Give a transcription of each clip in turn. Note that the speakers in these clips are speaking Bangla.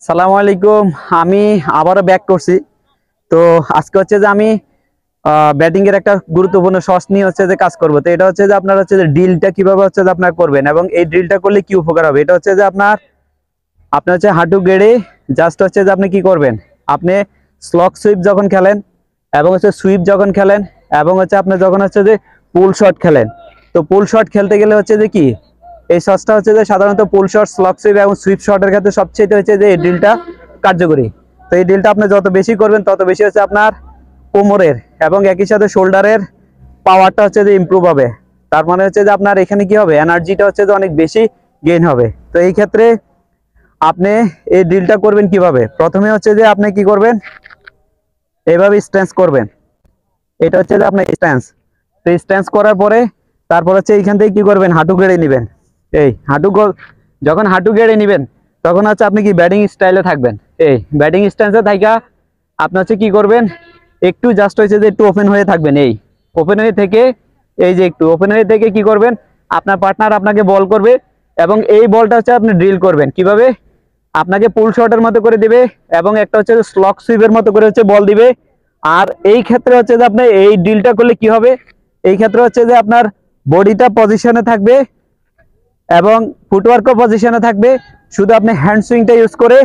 সালামু আলাইকুম। আমি আবারও ব্যাক করছি। তো আজকে হচ্ছে যে আমি ব্যাটিং এর একটা গুরুত্বপূর্ণ শট নিয়ে হচ্ছে যে কাজ করব। তো এটা হচ্ছে যে আপনার হচ্ছে যে ড্রিলটা কিভাবে হচ্ছে যে আপনার করবেন এবং এই ড্রিলটা করলে কি উপকার হবে। এটা হচ্ছে যে আপনার আপনার হচ্ছে হাঁটু গেড়ে জাস্ট হচ্ছে যে আপনি কি করবেন, আপনি স্লগ সুইপ যখন খেলেন এবং হচ্ছে সুইপ যখন খেলেন এবং হচ্ছে আপনি যখন হচ্ছে যে পুল শট খেলেন, তো পুল শট খেলতে গেলে হচ্ছে যে কি এই শটটা হচ্ছে যে সাধারণত পুল শট, স্লগ সুইপ এবং সুইপ শটের ক্ষেত্রে সবচেয়ে হচ্ছে যে এই ড্রিলটা কার্যকরী। তো এই ড্রিলটা আপনি যত বেশি করবেন তত বেশি হচ্ছে আপনার কোমরের এবং একই সাথে শোল্ডারের পাওয়ারটা হচ্ছে যে ইমপ্রুভ হবে। তার মানে হচ্ছে যে আপনার এখানে কি হবে, এনার্জিটা হচ্ছে যে অনেক বেশি গেইন হবে। তো এই ক্ষেত্রে আপনি এই ড্রিলটা করবেন কিভাবে, প্রথমে হচ্ছে যে আপনি কি করবেন, এইভাবে স্ট্যান্স করবেন। এটা হচ্ছে যে আপনার স্ট্যান্স। তো স্ট্যান্স করার পরে তারপর হচ্ছে এইখান থেকে কি করবেন, হাঁটু গেড়ে নেবেন। এই যখন হাঁটু গেড়ে নেবেন তখন হচ্ছে আপনি কি ব্যাটিং স্টাইলে থাকবেন। এই ব্যাটিং স্ট্যান্সে থাকা আপনি হচ্ছে কি করবেন, একটু জাস্ট হচ্ছে যে একটু ওপেন হয়ে থাকবেন। এই ওপেন হয়ে থেকে এই যে একটু ওপেন হয়ে থেকে কি করবেন, আপনার পার্টনার আপনাকে বল করবে এবং এই বলটা হচ্ছে আপনি ড্রিল করবেন কিভাবে, আপনাকে পুল শটের মতো করে দিবে এবং একটা হচ্ছে স্লগ সুইপের মতো করে হচ্ছে বল দিবে। আর এই ক্ষেত্রে হচ্ছে যে আপনি এই ড্রিলটা করলে কি হবে, এই ক্ষেত্রে হচ্ছে যে আপনার বডিটা পজিশনে থাকবে এবং ফুটওয়ার্কও পজিশনে থাকবে। শুধু আপনি হ্যান্ড সুইংটা ইউজ করে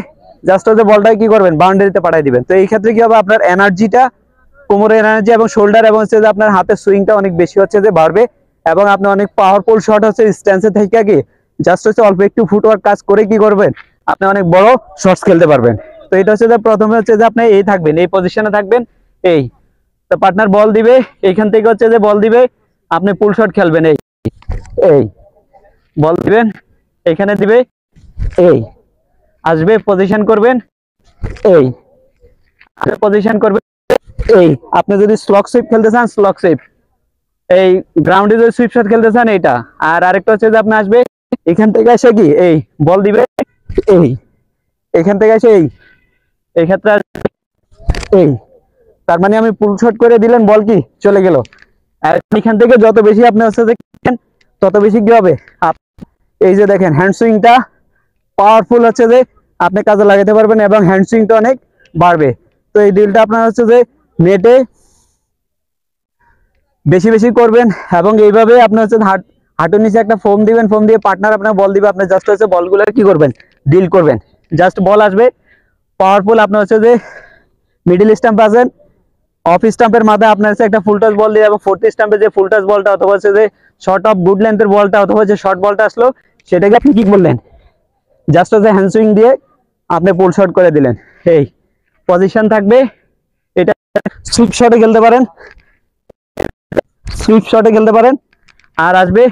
জাস্ট হচ্ছে বলটা কি করবেন, বাউন্ডারিতে পাঠিয়ে দিবেন। তো এই ক্ষেত্রে কি হবে, আপনার এনার্জিটা, কোমরের এনার্জি এবং শোল্ডার এবং হচ্ছে যে আপনার হাতের সুইংটা অনেক বেশি হচ্ছে যে বাড়বে এবং আপনি অনেক পাওয়ারফুল শট হচ্ছে স্ট্যান্সে থেকে কি জাস্ট হচ্ছে অল্প একটু ফুটওয়ার্ক কাজ করে কি করবেন, আপনি অনেক বড় শটস খেলতে পারবেন। তো এটা হচ্ছে যে প্রথমে হচ্ছে যে আপনি এই থাকবেন, এই পজিশনে থাকবেন। এই তো পার্টনার বল দিবে, এইখান থেকে হচ্ছে যে বল দিবে, আপনি পুল শট খেলবেন। এই এই বল দিবেন, এখানে দিবে, এই আসবে পজিশন করবেন, এই পজিশন করবেন। এই আপনি যদি স্লগ সুইপ খেলতে চান স্লগ সুইপ, এই গ্রাউন্ডে যদি সুইপ শট খেলতে চান এইটা। আর আরেকটা হচ্ছে যে আপনি আসবে এখান থেকে এসে কি এই বল দিবে, এই এখান থেকে এসে এই ক্ষেত্রে এই, তার মানে আমি পুল শট করে দিলেন, বল কি চলে গেল। আর এখান থেকে যত বেশি আপনি হচ্ছে যে তত বেশি কি হবে, এই যে দেখেন হ্যান্ড সুইংটা পাওয়ারফুল হচ্ছে যে আপনি কাজে লাগাতে পারবেন এবং হ্যান্ড সুইংটা অনেক বাড়বে। তো এই ডিলটা আপনার হচ্ছে যে নেটে বেশি বেশি করবেন এবং এইভাবে আপনি হচ্ছে হাঁটুর নিচে একটা ফোম দিবেন, ফোম দিয়ে পার্টনার আপনার বল দিবে, আপনি জাস্ট হচ্ছে বলগুলো কি করবেন, ডিল করবেন। জাস্ট বল আসবে পাওয়ারফুল, আপনার হচ্ছে যে মিডিল স্টাম্প আছেন, অফ স্টাম্পের মাথায় আপনার হচ্ছে একটা ফুল টাচ বল দিয়ে এবং ফোর্থ স্টাম্পে যে ফুল টাচ বলটা অথবা হচ্ছে যে শর্ট অফ গুড লেন্থের বলটা অথবা যে শর্ট বলটা আসলো সেটাকে আপনি কি করলেন, জাস্ট হচ্ছে হ্যান্ড সুইং দিয়ে আপনি পুল শট করে দিলেন। এই পজিশন থাকবে, এটা সুইপ শটে খেলতে পারেন, সুইপ শটে খেলতে পারেন। আর আসবে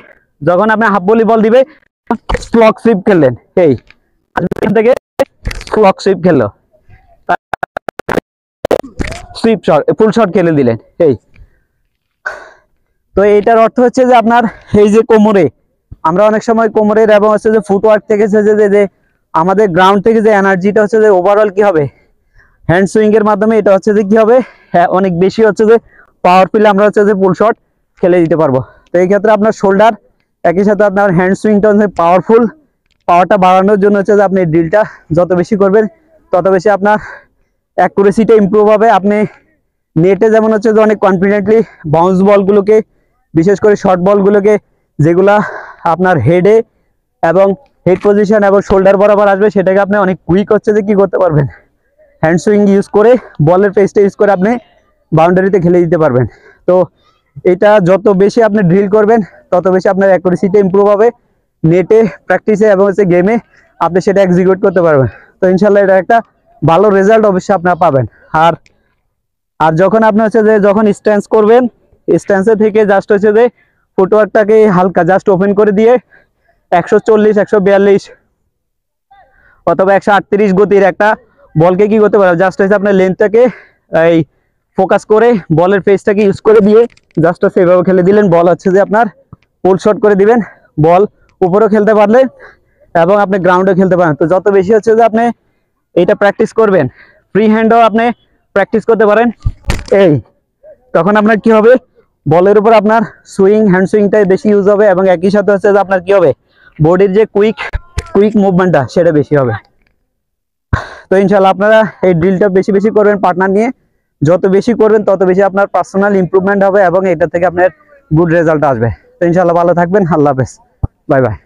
যখন আপনি হাফ ভলি বল দিবে, স্লগ সুইপ খেললেন, এই আসবে এখান থেকে স্লগ সুইপ খেললো, সুইপ শট ফুল শট খেলে দিলেন। এই তো এইটার অর্থ হচ্ছে যে আপনার এই যে কোমরে, আমরা অনেক সময় কোমরের এবং হচ্ছে যে ফুটওয়ার্ক থেকে যে আমাদের গ্রাউন্ড থেকে যে এনার্জিটা হচ্ছে যে ওভারঅল কি হবে, হ্যান্ড সুইং এর মাধ্যমে এটা হচ্ছে যে কি হবে, হ্যাঁ অনেক বেশি হচ্ছে যে পাওয়ারফুল আমরা হচ্ছে যে পুল শট খেলে দিতে পারবো। তো এই ক্ষেত্রে আপনার শোল্ডার একই সাথে আপনার হ্যান্ড সুইংটা হচ্ছে পাওয়ারফুল, পাওয়ারটা বাড়ানোর জন্য হচ্ছে যে আপনি ড্রিলটা যত বেশি করবেন তত বেশি আপনার অ্যাকুরেসিটা ইমপ্রুভ হবে। আপনি নেটে যেমন হচ্ছে যে অনেক কনফিডেন্টলি বাউন্স বলগুলোকে, বিশেষ করে শর্ট বলগুলোকে যেগুলা আপনার হেডে এবং হেড পজিশন এবং শোল্ডার বরাবর আসবে, সেটাকে আপনি অনেক কুইক হচ্ছে যে কি করতে পারবেন, হ্যান্ড সুইং ইউজ করে বলের পেসটা ইউজ করে আপনি বাউন্ডারিতে খেলে দিতে পারবেন। তো এটা যত বেশি আপনি ড্রিল করবেন তত বেশি আপনার অ্যাকুরেসিটা ইমপ্রুভ হবে, নেটে প্র্যাকটিসে এবং হচ্ছে গেমে আপনি সেটা এক্সিকিউট করতে পারবেন। তো ইনশাল্লাহ এটা একটা ভালো রেজাল্ট অবশ্যই আপনারা পাবেন। আর আর যখন আপনি হচ্ছে যে যখন স্ট্যান্স করবেন, স্ট্যান্সে থেকে জাস্ট হচ্ছে যে ফুটওয়ার্কটাকে হালকা জাস্ট ওপেন করে দিয়ে 140, 142 অথবা 138 গতির একটা বলকে কি করতে পারবেন, জাস্ট হচ্ছে আপনার লেন্থটাকে এই ফোকাস করে বলের ফেসটাকে ইউজ করে দিয়ে জাস্ট হচ্ছে এভাবে খেলে দিলেন, বল হচ্ছে যে আপনার পুল শট করে দিবেন। বল উপরেও খেলতে পারলে এবং আপনি গ্রাউন্ডে খেলতে পারেন। তো যত বেশি হচ্ছে যে আপনি এইটা প্র্যাকটিস করবেন, ফ্রি হ্যান্ডও আপনি প্র্যাকটিস করতে পারেন। এই তখন আপনার কি হবে, বলের উপর আপনার সুইং, হ্যান্ড সুইংটাই বেশি ইউজ হবে এবং একই সাথে হচ্ছে যে আপনার কি হবে, বডির যে কুইক মুভমেন্টটা সেটা বেশি হবে। তো ইনশাল্লাহ আপনারা এই ড্রিলটা বেশি বেশি করবেন পার্টনার নিয়ে, যত বেশি করবেন তত বেশি আপনার পার্সোনাল ইমপ্রুভমেন্ট হবে এবং এটা থেকে আপনার গুড রেজাল্ট আসবে। তো ইনশাল্লাহ ভালো থাকবেন, আল্লাহ হাফেজ, বাই বাই।